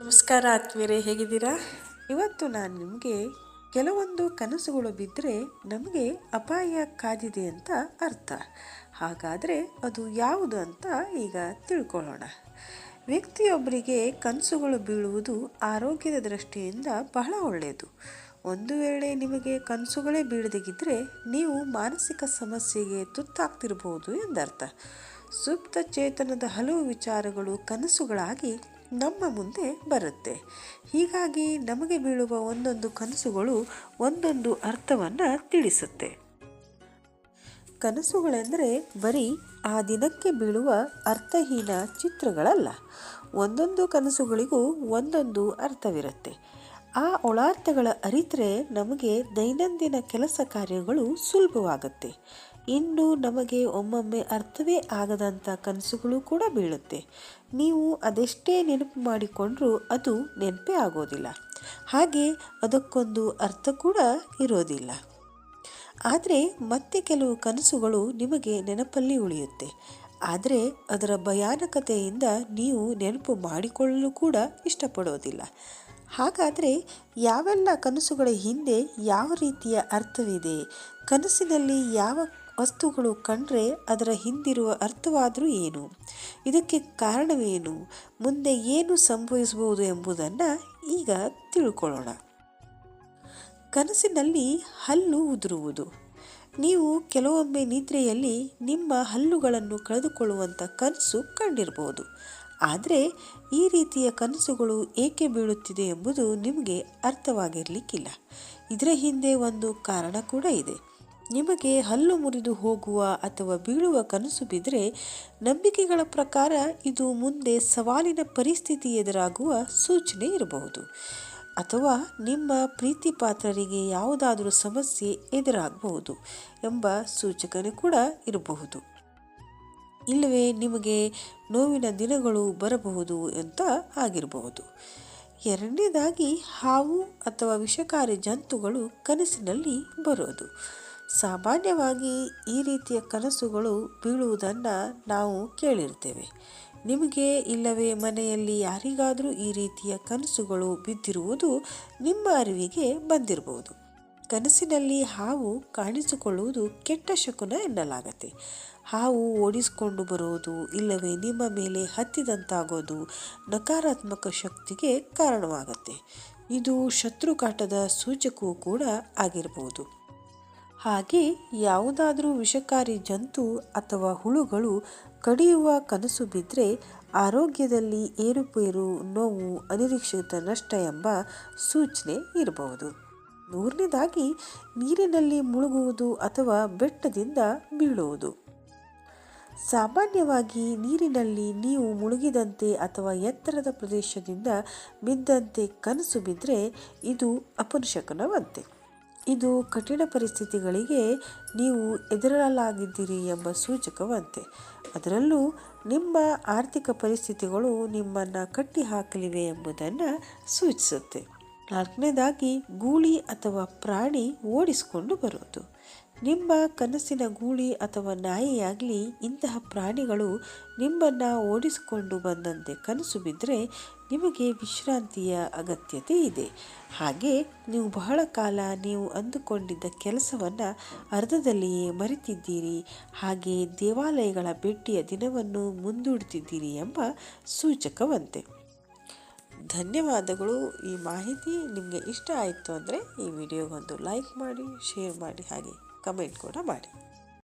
ನಮಸ್ಕಾರ ಆತ್ಮೀಯರೇ, ಹೇಗಿದ್ದೀರಾ? ಇವತ್ತು ನಾನು ನಿಮಗೆ ಕೆಲವೊಂದು ಕನಸುಗಳು ಬಿದ್ದರೆ ನಮಗೆ ಅಪಾಯ ಕಾದಿದೆ ಅಂತ ಅರ್ಥ. ಹಾಗಾದರೆ ಅದು ಯಾವುದು ಅಂತ ಈಗ ತಿಳ್ಕೊಳ್ಳೋಣ. ವ್ಯಕ್ತಿಯೊಬ್ಬರಿಗೆ ಕನಸುಗಳು ಬೀಳುವುದು ಆರೋಗ್ಯದ ದೃಷ್ಟಿಯಿಂದ ಬಹಳ ಒಳ್ಳೆಯದು. ಒಂದು ವೇಳೆ ನಿಮಗೆ ಕನಸುಗಳೇ ಬೀಳದಿದ್ದರೆ ನೀವು ಮಾನಸಿಕ ಸಮಸ್ಯೆಗೆ ತುತ್ತಾಗ್ತಿರಬಹುದು ಎಂದರ್ಥ. ಸುಪ್ತ ಚೇತನದ ಹಲವು ವಿಚಾರಗಳು ಕನಸುಗಳಾಗಿ ನಮ್ಮ ಮುಂದೆ ಬರುತ್ತೆ. ಹೀಗಾಗಿ ನಮಗೆ ಬೀಳುವ ಒಂದೊಂದು ಕನಸುಗಳು ಒಂದೊಂದು ಅರ್ಥವನ್ನು ತಿಳಿಸುತ್ತೆ. ಕನಸುಗಳೆಂದರೆ ಬರೀ ಆ ದಿನಕ್ಕೆ ಬೀಳುವ ಅರ್ಥಹೀನ ಚಿತ್ರಗಳಲ್ಲ. ಒಂದೊಂದು ಕನಸುಗಳಿಗೂ ಒಂದೊಂದು ಅರ್ಥವಿರುತ್ತೆ. ಆ ಒಳಾರ್ಥಗಳ ಅರಿತರೆ ನಮಗೆ ದೈನಂದಿನ ಕೆಲಸ ಕಾರ್ಯಗಳು ಸುಲಭವಾಗುತ್ತೆ. ಇನ್ನು ನಮಗೆ ಒಮ್ಮೊಮ್ಮೆ ಅರ್ಥವೇ ಆಗದಂಥ ಕನಸುಗಳು ಕೂಡ ಬೀಳುತ್ತೆ. ನೀವು ಅದೆಷ್ಟೇ ನೆನಪು ಮಾಡಿಕೊಂಡ್ರೂ ಅದು ನೆನಪೇ ಆಗೋದಿಲ್ಲ. ಹಾಗೆ ಅದಕ್ಕೊಂದು ಅರ್ಥ ಕೂಡ ಇರೋದಿಲ್ಲ. ಆದರೆ ಮತ್ತೆ ಕೆಲವು ಕನಸುಗಳು ನಿಮಗೆ ನೆನಪಲ್ಲಿ ಉಳಿಯುತ್ತೆ. ಆದರೆ ಅದರ ಭಯಾನಕತೆಯಿಂದ ನೀವು ನೆನಪು ಮಾಡಿಕೊಳ್ಳಲು ಕೂಡ ಇಷ್ಟಪಡೋದಿಲ್ಲ. ಹಾಗಾದರೆ ಯಾವೆಲ್ಲ ಕನಸುಗಳ ಹಿಂದೆ ಯಾವ ರೀತಿಯ ಅರ್ಥವಿದೆ? ಕನಸಿನಲ್ಲಿ ಯಾವ ವಸ್ತುಗಳು ಕಂಡ್ರೆ ಅದರ ಹಿಂದಿರುವ ಅರ್ಥವಾದರೂ ಏನು? ಇದಕ್ಕೆ ಕಾರಣವೇನು? ಮುಂದೆ ಏನು ಸಂಭವಿಸಬಹುದು ಎಂಬುದನ್ನು ಈಗ ತಿಳ್ಕೊಳ್ಳೋಣ. ಕನಸಿನಲ್ಲಿ ಹಲ್ಲು ಉದುರುವುದು. ನೀವು ಕೆಲವೊಮ್ಮೆ ನಿದ್ರೆಯಲ್ಲಿ ನಿಮ್ಮ ಹಲ್ಲುಗಳನ್ನು ಕಳೆದುಕೊಳ್ಳುವಂಥ ಕನಸು ಕಂಡಿರಬಹುದು. ಆದರೆ ಈ ರೀತಿಯ ಕನಸುಗಳು ಏಕೆ ಬೀಳುತ್ತಿದೆ ಎಂಬುದು ನಿಮಗೆ ಅರ್ಥವಾಗಿರಲಿಕ್ಕಿಲ್ಲ. ಇದರ ಹಿಂದೆ ಒಂದು ಕಾರಣ ಕೂಡ ಇದೆ. ನಿಮಗೆ ಹಲ್ಲು ಮುರಿದು ಹೋಗುವ ಅಥವಾ ಬೀಳುವ ಕನಸು ಬಿದ್ದರೆ ನಂಬಿಕೆಗಳ ಪ್ರಕಾರ ಇದು ಮುಂದೆ ಸವಾಲಿನ ಪರಿಸ್ಥಿತಿ ಎದುರಾಗುವ ಸೂಚನೆ ಇರಬಹುದು. ಅಥವಾ ನಿಮ್ಮ ಪ್ರೀತಿ ಪಾತ್ರರಿಗೆ ಯಾವುದಾದರೂ ಸಮಸ್ಯೆ ಎದುರಾಗಬಹುದು ಎಂಬ ಸೂಚನೆ ಕೂಡ ಇರಬಹುದು. ಇಲ್ಲವೇ ನಿಮಗೆ ನೋವಿನ ದಿನಗಳು ಬರಬಹುದು ಅಂತ ಆಗಿರಬಹುದು. ಎರಡನೇದಾಗಿ ಹಾವು ಅಥವಾ ವಿಷಕಾರಿ ಜಂತುಗಳು ಕನಸಿನಲ್ಲಿ ಬರೋದು. ಸಾಮಾನ್ಯವಾಗಿ ಈ ರೀತಿಯ ಕನಸುಗಳು ಬೀಳುವುದನ್ನು ನಾವು ಕೇಳಿರ್ತೇವೆ. ನಿಮಗೆ ಇಲ್ಲವೇ ಮನೆಯಲ್ಲಿ ಯಾರಿಗಾದರೂ ಈ ರೀತಿಯ ಕನಸುಗಳು ಬಿದ್ದಿರುವುದು ನಿಮ್ಮ ಅರಿವಿಗೆ ಬಂದಿರಬಹುದು. ಕನಸಿನಲ್ಲಿ ಹಾವು ಕಾಣಿಸಿಕೊಳ್ಳುವುದು ಕೆಟ್ಟ ಶಕುನ ಎನ್ನಲಾಗತ್ತೆ. ಹಾವು ಓಡಿಸಿಕೊಂಡು ಬರೋದು ಇಲ್ಲವೇ ನಿಮ್ಮ ಮೇಲೆ ಹತ್ತಿದಂತಾಗೋದು ನಕಾರಾತ್ಮಕ ಶಕ್ತಿಗೆ ಕಾರಣವಾಗತ್ತೆ. ಇದು ಶತ್ರುಕಾಟದ ಸೂಚಕವೂ ಕೂಡ ಆಗಿರಬಹುದು. ಹಾಗೆ ಯಾವುದಾದರೂ ವಿಷಕಾರಿ ಜಂತು ಅಥವಾ ಹುಳುಗಳು ಕಡಿಯುವ ಕನಸು ಬಿದ್ದರೆ ಆರೋಗ್ಯದಲ್ಲಿ ಏರುಪೇರು, ನೋವು, ಅನಿರೀಕ್ಷಿತ ನಷ್ಟ ಎಂಬ ಸೂಚನೆ ಇರಬಹುದು. ಮೂರನೇದಾಗಿ ನೀರಿನಲ್ಲಿ ಮುಳುಗುವುದು ಅಥವಾ ಬೆಟ್ಟದಿಂದ ಬೀಳುವುದು. ಸಾಮಾನ್ಯವಾಗಿ ನೀರಿನಲ್ಲಿ ನೀವು ಮುಳುಗಿದಂತೆ ಅಥವಾ ಎತ್ತರದ ಪ್ರದೇಶದಿಂದ ಬಿದ್ದಂತೆ ಕನಸು ಬಿದ್ದರೆ ಇದು ಅಪಶಕುನವಂತೆ. ಇದು ಕಠಿಣ ಪರಿಸ್ಥಿತಿಗಳಿಗೆ ನೀವು ಎದುರಲಾಗಿದ್ದೀರಿ ಎಂಬ ಸೂಚಕವಂತೆ. ಅದರಲ್ಲೂ ನಿಮ್ಮ ಆರ್ಥಿಕ ಪರಿಸ್ಥಿತಿಗಳು ನಿಮ್ಮನ್ನು ಕಟ್ಟಿ ಹಾಕಲಿವೆ ಎಂಬುದನ್ನು ಸೂಚಿಸುತ್ತೆ. ನಾಲ್ಕನೇದಾಗಿ ಗೂಳಿ ಅಥವಾ ಪ್ರಾಣಿ ಓಡಿಸಿಕೊಂಡು ಬರೋದು. ನಿಮ್ಮ ಕನಸಿನ ಗೂಳಿ ಅಥವಾ ನಾಯಿಯಾಗಲಿ ಇಂತಹ ಪ್ರಾಣಿಗಳು ನಿಮ್ಮನ್ನು ಓಡಿಸಿಕೊಂಡು ಬಂದಂತೆ ಕನಸು ಬಿದ್ದರೆ ನಿಮಗೆ ವಿಶ್ರಾಂತಿಯ ಅಗತ್ಯತೆ ಇದೆ. ಹಾಗೆ ನೀವು ಬಹಳ ಕಾಲ ನೀವು ಅಂದುಕೊಂಡಿದ್ದ ಕೆಲಸವನ್ನು ಅರ್ಧದಲ್ಲಿಯೇ ಮರೆತಿದ್ದೀರಿ. ಹಾಗೆ ದೇವಾಲಯಗಳ ಭೇಟಿಯ ದಿನವನ್ನು ಮುಂದೂಡುತ್ತಿದ್ದೀರಿ ಎಂಬ ಸೂಚಕವಂತೆ. ಧನ್ಯವಾದಗಳು. ಈ ಮಾಹಿತಿ ನಿಮಗೆ ಇಷ್ಟ ಆಯಿತು ಅಂದರೆ ಈ ವಿಡಿಯೋಗೊಂದು ಲೈಕ್ ಮಾಡಿ, ಶೇರ್ ಮಾಡಿ, ಹಾಗೆ ಕಮೆಂಟ್ ಕೂಡ ಮಾಡಿ.